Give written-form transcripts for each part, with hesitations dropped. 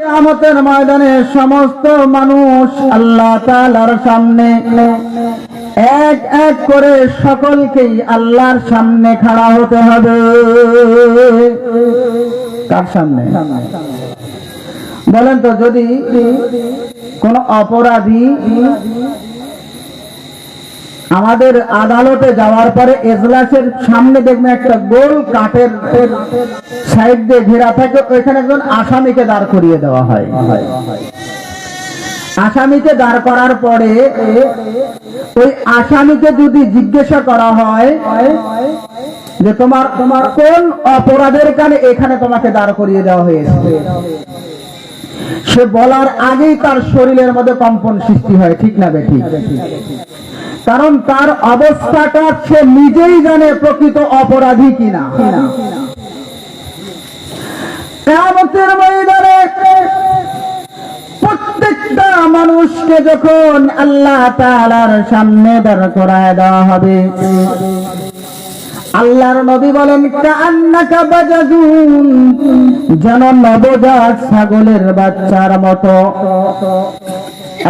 কিয়ামতের ময়দানে সমস্ত মানুষ আল্লাহ তাআলার সামনে এক এক করে সকলকেই আল্লাহর সামনে খাড়া হতে হবে। কার সামনে বলেন তো? যদি কোন অপরাধী আমাদের আদালতে যাওয়ার পরে এজলাসের সামনে দেখবেন একটা গোল কাঠের সাইড দিয়ে ঘেরা থাকে, ওইখানে একজন আসামিকে দাঁড় করিয়ে দেওয়া হয়। আসামিকে দাঁড় করার পরে ওই আসামিকে যদি জিজ্ঞাসা করা হয় যে তোমার কোন অপরাধের কারণে এখানে তোমাকে দাঁড় করিয়ে দেওয়া হয়েছে, সে বলার আগেই তার শরীরের মধ্যে কম্পন সৃষ্টি হয়, ঠিক না বেঠিক? কারণ তার অবস্থাটা সে নিজেই জানে প্রকৃত অপরাধী কিনা। কিয়ামতের ময়দানে প্রত্যেকটা মানুষকে যখন আল্লাহ তাআলার সামনে দাঁড় করায় দেওয়া হবে, আল্লাহর নবী বলেন কাআন্নাকা বাজাজুন, যেন নবজাত ছাগলের বাচ্চার মতো।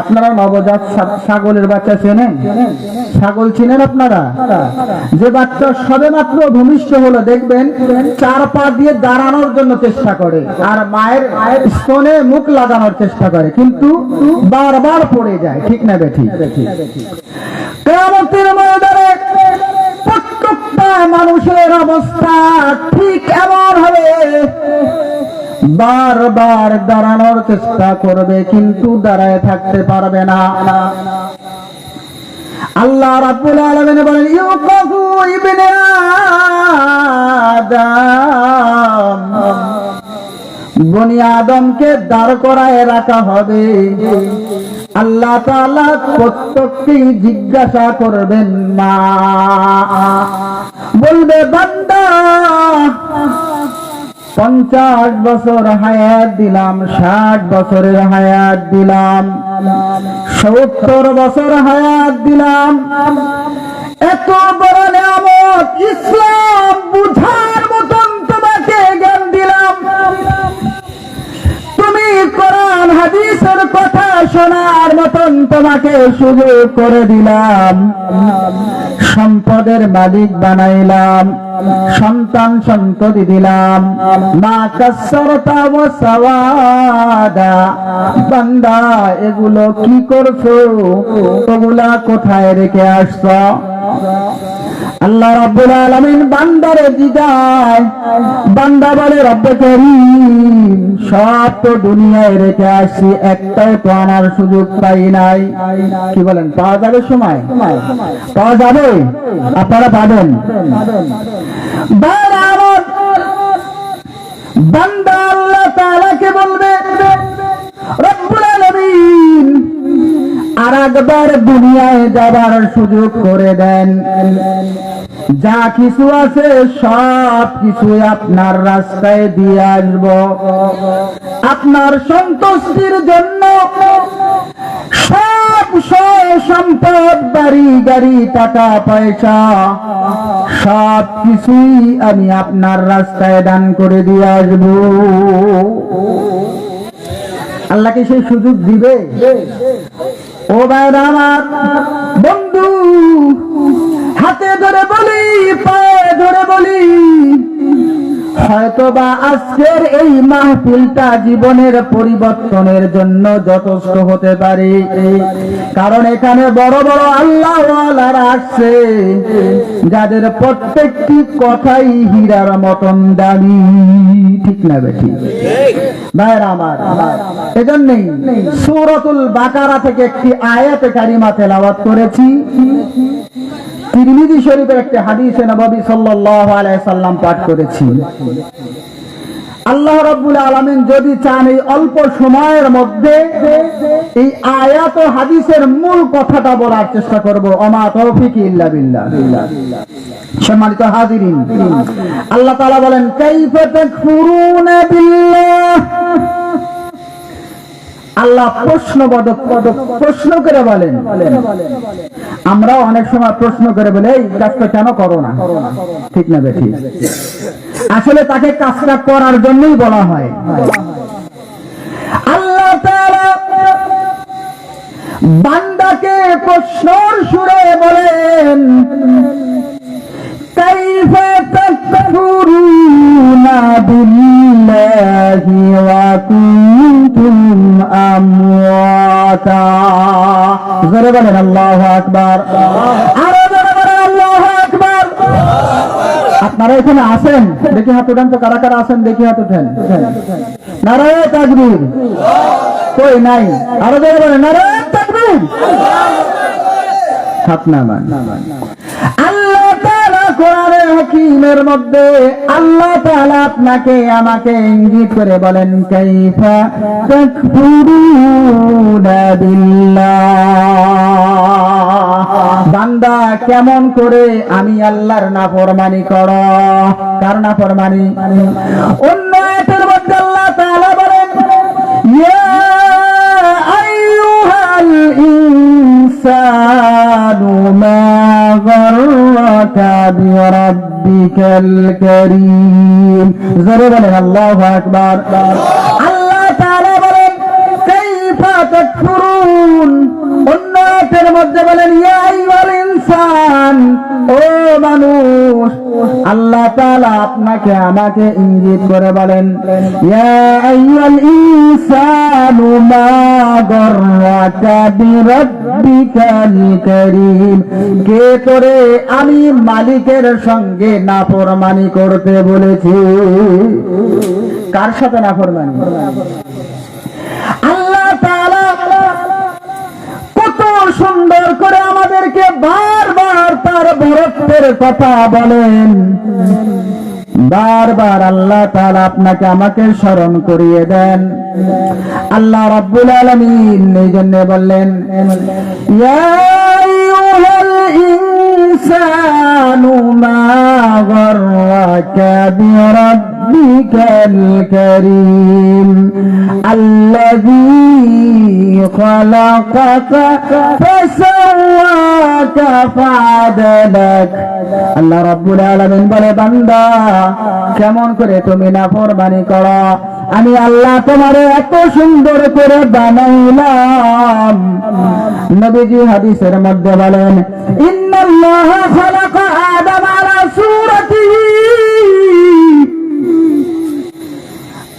আপনারা নবজাত ছাগলের বাচ্চা চেনেন? ছাগল চিনেন আপনারা? যে বাচ্চা সবে মাত্র ভূমিষ্ঠ হলো দেখবেন চার পা দিয়ে দাঁড়ানোর জন্য চেষ্টা করে আর মায়ের স্তনে মুখ লাগানোর চেষ্টা করে, কিন্তু বারবার পড়ে যায়, ঠিক না বেঠিক? কিয়ামতের ময়দানে প্রত্যেকটা মানুষের অবস্থা ঠিক এমন হবে, বারবার দাঁড়ানোর চেষ্টা করবে কিন্তু দাঁড়ায় থাকতে পারবে না। আল্লাহ রাব্বুল আলামিন বলেন ইউকাফু ইবনে আদম, বনি আদমকে দাঁড় করায় রাখা হবে। আল্লাহ তাআলা প্রত্যেককেই জিজ্ঞাসা করবেন, মা বলবে বান্দা 50 বছর হায়াত দিলাম, 60 বছরের হায়াত দিলাম, 70 বছর হায়াত দিলাম, এত বড় নিয়ামত ইসলাম বুঝার মতন তোমাকে জ্ঞান দিলাম, তুমি কোরআন হাদিসের কথা শোনার মতন তোমাকে সুযোগ করে দিলাম, সম্পদের মালিক বানাইলাম, সন্তান সন্ততি দিলাম, মা কাসসারতা ওয়া সাওয়াদা, বান্দা এগুলো কি করছো? ওগুলা কোথায় রেখে আসছো? আল্লাহ রাব্বুল আলামিন বান্দারে জিজ্ঞাসা, বান্দা বলে রব্বে করিম সব তো দুনিয়ায় রেখে আসছি, একটাও তো আনার সুযোগ পাই নাই। কি বলেন? পাওয়া যাবে? সময় পাওয়া যাবে, আপনারা পাবেন। বান্দা আল্লাহ তাআলাকে বলবে রব্বুল আলামিন আরেকবার দুনিয়ায় যাবার সুযোগ করে দেন, যা কিছু আছে সব কিছু আপনার রাস্তায় দিয়ে আসব, আপনার সন্তুষ্টির জন্য সব সম্পদ, বাড়ি গাড়ি, টাকা পয়সা সব কিছুই আমি আপনার রাস্তায় দান করে দিয়ে আসব। আল্লাহকে সেই সুযোগ দিবে? ও ভাইরা আমার, বন্ধু, হাতে ধরে বলি, পায়ে ধরে বলি, হয়তোবা আজকের এই মাহফিলটা জীবনের পরিবর্তনের জন্য যথেষ্ট হতে পারে, কারণ এখানে বড় বড় আল্লাহওয়ালারা আসছে যাদের প্রত্যেকটি কথাই হীরার মতন দামি, ঠিক না বেঠিক? ভাইরা আমার, এজন্যই সূরাতুল বাকারা থেকে একটি আয়াতে কারিমা তেলাওয়াত করেছি। তিরমিজি শরীফের একটি হাদিসে নববী সাল্লাল্লাহু আলাইহি সাল্লাম পাঠ করেছি। আল্লাহ রাব্বুল আলামিন যদি চান এই অল্প সময়ের মধ্যে এই আয়াত ও হাদিসের মূল কথাটা বলার চেষ্টা করব। ওমা তৌফিকি ইল্লা বিল্লাহ। সম্মানিত হাজিরিন, আল্লাহ তাআলা বলেন কাইফা তাকফুরুনা বিল্লাহ। আল্লাহ প্রশ্নবোধক প্রশ্ন করে বলেন। আমরা অনেক সময় প্রশ্ন করে বলে এই কাজটা কেন করো না, ঠিক না বেঠিক? আসলে তাকে কাজটা করার জন্যই বলা হয়। বান্দাকে প্রশ্নর সুরে বলেন, কাইফা তাকফুরুনা বিল্লাহি ওয়া কুনতুম আমওয়াতা। জোরে বলেন আল্লাহু আকবার। আরো জোরে বলেন আল্লাহু আকবার। আপনারা এখানে আছেন? দেখি হাত উঠান তো, কারা কারা আছেন দেখি হাত উঠেন। নারায়ে তাকবীর। কই নাই? আরো জোরে বলেন নারায়ে তাকবীর। হাত নামান। আল্লাহ তাআলা কোরআনে হাকীমের মধ্যে আল্লাহ তাআলা আপনাকে আমাকে ইঙ্গিত করে বলেন, কাইফা তাকফুরুনা বিল্লাহ, বান্দা কেমন করে আমি আল্লাহর নাফরমানি করো। কার নাফরমানি? অন্য আয়াতের মধ্যে আল্লাহ তাআলা বলেন, ইয়া আইয়ুহাল ইনসানু মা গাররাকা বিরাব্বিকাল কারীম। জোরে বলেন আল্লাহু আকবার। আল্লাহ তাআলা বলেন, কাইফা তাকফুরুন। অন্য আয়াতের মধ্যে বলেন, ইয়া আইয়ুহাল ইনসান, ও মানুষ। আল্লাহ তাআলা আপনাকে আমাকে ইঙ্গিত করে বলেন, ইয়া আইয়ুহাল ইনসানু মা গাররাকা বিরাব্বিকাল কারীম। কে তোরে আমি মালিকের সঙ্গে নাফরমানি করতে বলেছি? কার সাথে নাফরমানি? আল্লাহ তাআলা কত সুন্দর করে আমাদেরকে বারবার তার বরত্বের কথা বলেন। বারবার আল্লাহ তাআলা আপনাকে আমাকে স্মরণ করিয়ে দেন। আল্লাহ রাব্বুল আলামিন এই জন্য বললেন, ইয়া আইয়ুহাল ইনসানু মা গাররাকা বিরাব্বিকাল কারীম আল্লাযী খালাকাকা ফাসাওয়াকা ফাআদালাক। আল্লাহ রাব্বুল আলামিন বলে, বান্দা কেমন করে তুমি নাফরমানি করো? আমি আল্লাহ তোমারে এত সুন্দর করে বানাইলাম। নবীজি হাদিসের মধ্যে বলেন, ইন্নাল্লাহা খালাকা আদম আলা সূরাতিহি।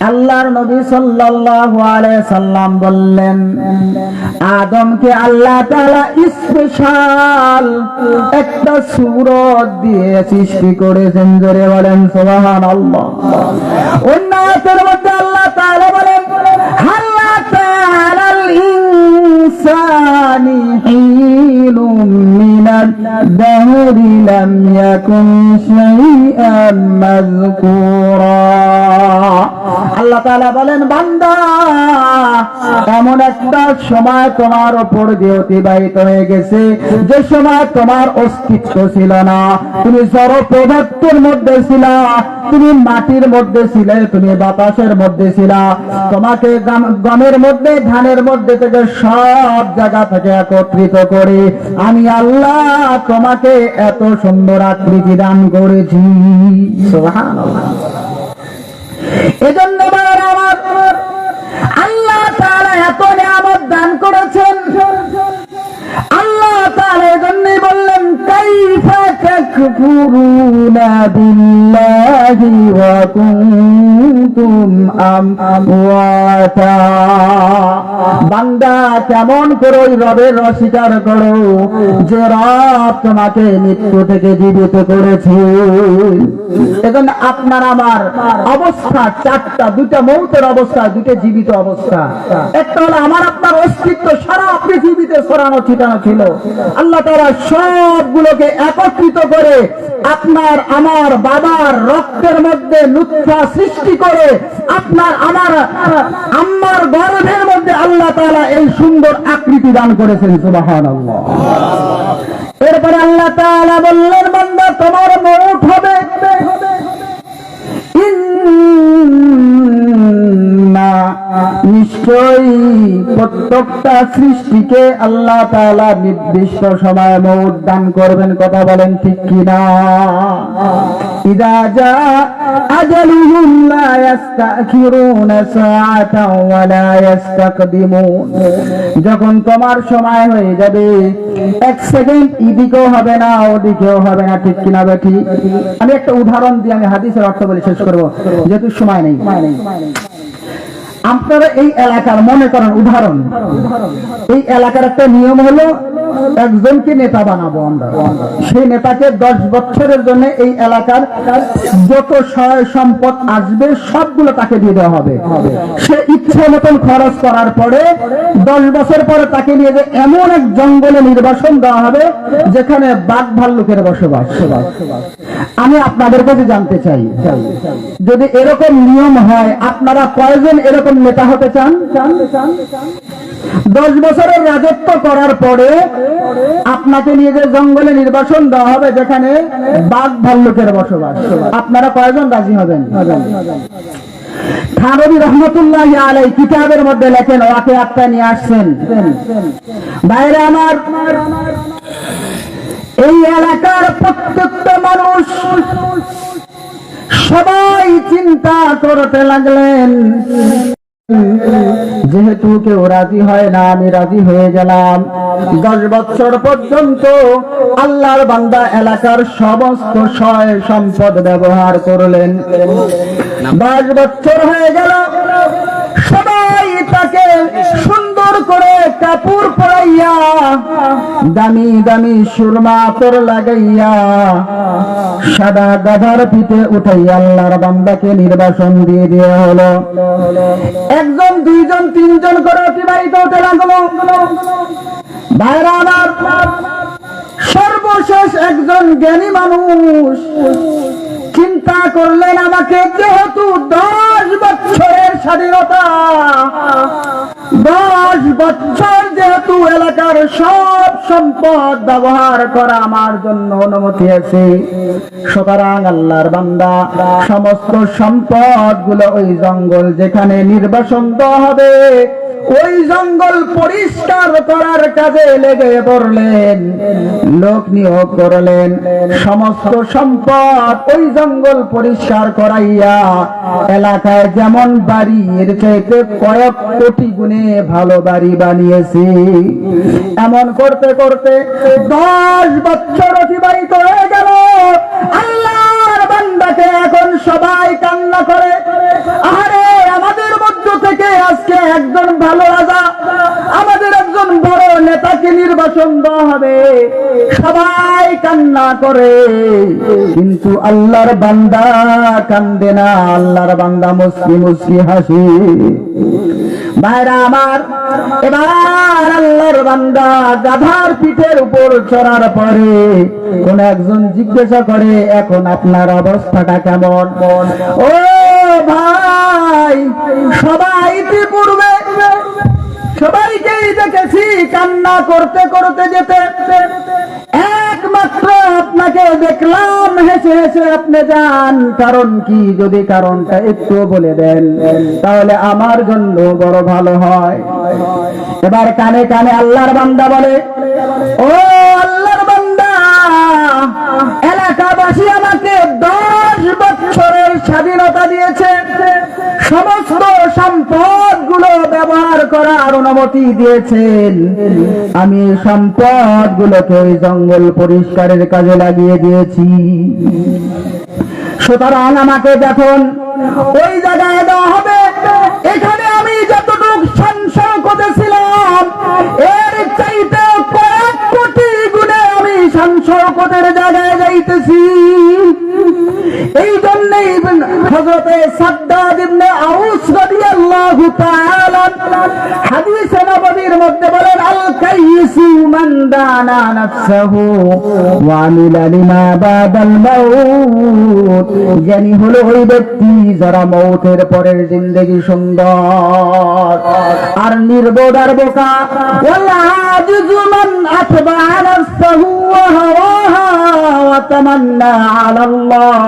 আল্লাহর নবী সাল্লাল্লাহু আলাইহি সাল্লাম বললেন, আদমকে আল্লাহ তাআলা স্পেশাল একটা সূরত দিয়ে সৃষ্টি করেছেন। জোরে বলেন সুবহানাল্লাহ। অন্য আয়াতের মধ্যে আল্লাহ তাআলা বলেন, হাল্লা তাআলাল ইনসানি হিলুম মিনাদ দাহরি লাম ইয়াকুন শাইআন মাযকুরা। আল্লাহ তাআলা বলেন, বান্দা এমন একটা সময় তোমার উপর দিয়ে অতিবাহিত হয়ে গেছে যে সময় তোমার অস্তিত্ব ছিল না। তুমি জড় পদার্থের মধ্যে ছিলা, তুমি মাটির মধ্যে ছিলে, তুমি বাতাসের মধ্যে ছিলা। তোমাকে গমের মধ্যে ধানের মধ্যে থেকে সব জায়গা থেকে একত্রিত করে আমি আল্লাহ তোমাকে এত সুন্দর আকৃতি দান করেছি। সুবহানাল্লাহ। এজন্য আমার আল্লাহ তাআলা এত নিয়ামত দান করেছেন। আল্লাহ তাআলা এজন্যই বললেন, কাইফা তাকফুরুনা বিল্লাহি ওয়া কুনতুম আমওয়াতা। বান্দা কেমন করে ওই রবের অস্বীকার করো যে রব তোমাকে মৃত্যু থেকে জীবিত করেছে। এজন্য আপনার আমার অবস্থা চারটা, দুইটা মৌতের অবস্থা, দুইটা জীবিত অবস্থা। একটা হলো আমার আপনার অস্তিত্ব সারা পৃথিবীতে ছড়ানো ছিটানো ছিল। আল্লাহ তাআলা সবগুলোকে একত্রিত করে আপনার আমার বাবার রক্তের মধ্যে নুতফা সৃষ্টি করে আপনার আমার আম্মার গর্ভের মধ্যে আল্লাহ তাআলা এই সুন্দর আকৃতি দান করেছেন। সুবহানাল্লাহ। এরপরে আল্লাহ তাআলা বললেন, বান্দা তোমার মওত হবে। নিশ্চয় নিশ্চয়ই প্রত্যেকটা সৃষ্টিকে আল্লাহ তাআলা নির্দিষ্ট সময়ে মউত দান করবেন। কথা বলেন ঠিক কিনা? ইযা জা আজালুহুম লা ইস্তাখিরুনা সাআতাও ওয়া লা ইস্তাকদিমুন। যখন তোমার সময় হয়ে যাবে, এক সেকেন্ড এদিকেও হবে না ওদিকেও হবে না। ঠিক কিনা বেঠি? আমি একটা উদাহরণ দিয়ে আমি হাদিসের অর্থ বলে শেষ করব, যেহেতু সময় নেই। আপনারা এই এলাকার মনে করেন উদাহরণ, এই এলাকার একটা নিয়ম হলো একজনকে নেতা বানাবো আমরা। সেই নেতাকে 10 বছরের জন্য এই এলাকার যত সহায় সম্পদ আসবে সবগুলো তাকে দিয়ে দেওয়া হবে। সে ইচ্ছে মতন খরচ করার পরে 10 বছর পরে তাকে নিয়ে যে এমন এক জঙ্গলে নির্বাসন দেওয়া হবে যেখানে বাঘ ভাল্লুকের বসবাস। আমি আপনাদের কাছে জানতে চাই, যদি এরকম নিয়ম হয় আপনারা কয়জন এরকম নেতা হতে চান? 10 বছরের রাজত্ব করার পরে আপনাকে নিয়ে যে জঙ্গলে নির্বাসন দেওয়া হবে যেখানে বাঘ ভাল্লুকের বসবাস, আপনারা কয়জন রাজি হবেন? থানভী রহমতুল্লাহি আলাইহি কিতাবের মধ্যে লেখেন, ওয়াকিয়াতটা নিয়ে আসছেন। বাইরে আমার এই এলাকার প্রত্যেকটা মানুষ সবাই চিন্তা করতে লাগলেন, যেহেতু কেউ রাজি হয় না আমি রাজি হয়ে গেলাম। 10 বছর পর্যন্ত আল্লাহর বান্দা এলাকার সমস্ত সয় সম্পদ ব্যবহার করলেন। 10 বছর হয়ে গেল, সবাই তাকে সুন্দর করে কাপড় পরাইয়া দামি দামি সুরমা তোর লাগাইয়া সাদা গাধার পিঠে উঠাইয়া আল্লাহর বান্দাকে নির্বাসন দিয়ে দেওয়া হলো। 1 জন 2 জন 3 জন করে অতিবাহিত হতে লাগলো। ভাইরা আমার, সর্বশেষ একজন জ্ঞানী মানুষ চিন্তা করলেন, আমাকে যেহেতু 10 বছরের স্বাধীনতা, 10 বছর যেহেতু এলাকার সব সম্পদ ব্যবহার করা আমার জন্য অনুমতি আছে, সুতরাং আল্লাহর বান্দা সমস্ত সম্পদ গুলো ওই জঙ্গল যেখানে নির্বাসন দেওয়া হবে ওই জঙ্গল পরিষ্কার করার কাজে লেগে পড়লেন, লোক নিয়োগ করলেন। সমস্ত সম্পদ ওই জঙ্গল পরিষ্কার করাইয়া এলাকায় যেমন বাড়ি এর চাইতে কয়েক কোটি গুণে ভালো বাড়ি বানিয়েছি। এমন করতে করতে 10 বছর অতিবাহিত হয়ে গেল। আল্লাহর বান্দাকে এখন সবাই কান্না করে, আরে আমাদের মধ্য থেকে আজকে একজন ভালো রাজা, আমাদের একজন বড় নেতাকে নির্বাচন দেওয়া হবে। সবাই কান্না করে, কিন্তু আল্লাহর বান্দা কান্দে না, আল্লাহর বান্দা মুস্কি মুস্কি হাসি। ভাইরা আমার, এবার আল্লাহর বান্দা গাধার পিঠের উপর চড়ার পরে কোন একজন জিজ্ঞাসা করে, এখন আপনার অবস্থাটা কেমন? ও ভাই, সবাই পূর্বে সবাইকেই দেখেছি কান্না করতে করতে যেতে, একমাত্র আপনাকে দেখলাম হেসে হেসে আপনি যান। কারণ কি? যদি কারণটা একটু বলে দেন তাহলে আমার জন্য বড় ভালো হয়। এবার কানে কানে আল্লাহর বান্দা বলে, ও আল্লাহর বান্দা, এলাকাবাসী আমাকে 10 বছরের স্বাধীনতা দিয়েছে, সমস্ত সম্পদ গুলো ব্যবহার করার অনুমতি দিয়েছেন। আমি সম্পদ গুলোকে ওই জঙ্গল পরিষ্কারের কাজে লাগিয়ে দিয়েছি। সুতরাং আমাকে যখন ওই জায়গায় দেওয়া হবে, এখানে আমি যতটুকু সঞ্চয় করেছিলাম এর চাইতে কয়েক কোটি গুণে আমি সঞ্চয় করার জায়গায় যাইতেছি। এই জন্যই হযরতে সাদ্দাদ ইবনে আউস রাদিয়াল্লাহু তাআলা হাদিসে নববীর মধ্যে বলেন, আল কাইসু মান দানা নাফসাহু ওয়া আমিলা লিমা বাদাল মাউত। জ্ঞানী হলো ওই ব্যক্তি যারা মওতের পরের জিন্দেগি সুন্দর আর নির্বোধ আর বোকা ওয়াল আজিজু মান আতবা নাফসাহু ওয়া হাওয়াহা ওয়া তামান্না আলাল্লাহ।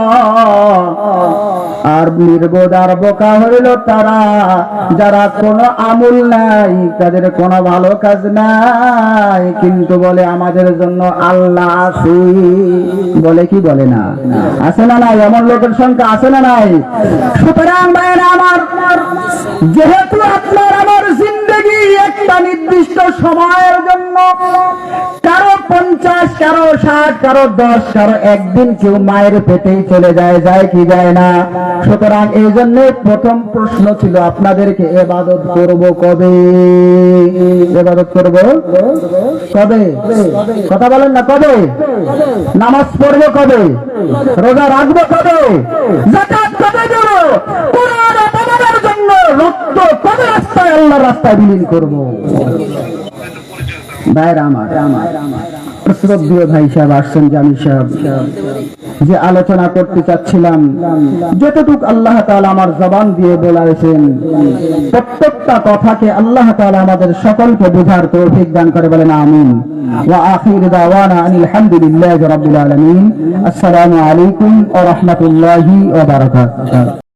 আর নির্বোধ আর বোকা হইল তারা যারা কোনো আমল নাই, তাদের কোনো ভালো কাজ নাই, কিন্তু বলে আমাদের জন্য আল্লাহ আছে। বলে কি বলে না? আছে না নাই? এমন লোকের সংখ্যা আছে না নাই? সুতরাং ভাইরা আমার, যেহেতু আপনার আমার জিন্দেগি একটা নির্দিষ্ট সময়ের জন্য, কারো 50, কারো 60, কারো 10, কারো একদিন কেউ মায়ের পেটেই চলে যায়, যায় কি যায় না? সুতরাং এই জন্য প্রথম প্রশ্ন ছিল আপনাদেরকে, ইবাদত করব কবে? ইবাদত করব কবে? কথা বলেন না, কবে? নামাজ পড়ব কবে? রোজা রাখবো কবে? যাকাত কবে দেব? কোরআন অবমাননার জন্য রক্ত কবে রাস্তায়, আল্লাহর রাস্তায় বিলীন করব? ভাইরা আমার, শ্রদ্ধেয় ভাই সাহেব আসছেন, জামি সাহেব, যে আলোচনা করতে চাচ্ছিলাম, যতটুকু আল্লাহ তাআলা আমার জবান দিয়ে বলাইছেন, প্রত্যেকটা কথাকে আল্লাহ তাআলা আমাদের সকলকে বোঝার তৌফিক দান করে, বলেন আমিন। ওয়া আখির দাওয়ানা আনিল হামদুলিল্লাহি রাব্বিল আলামিন। আসসালামু আলাইকুম ওয়া রাহমাতুল্লাহি ওয়া বারাকাতুহু।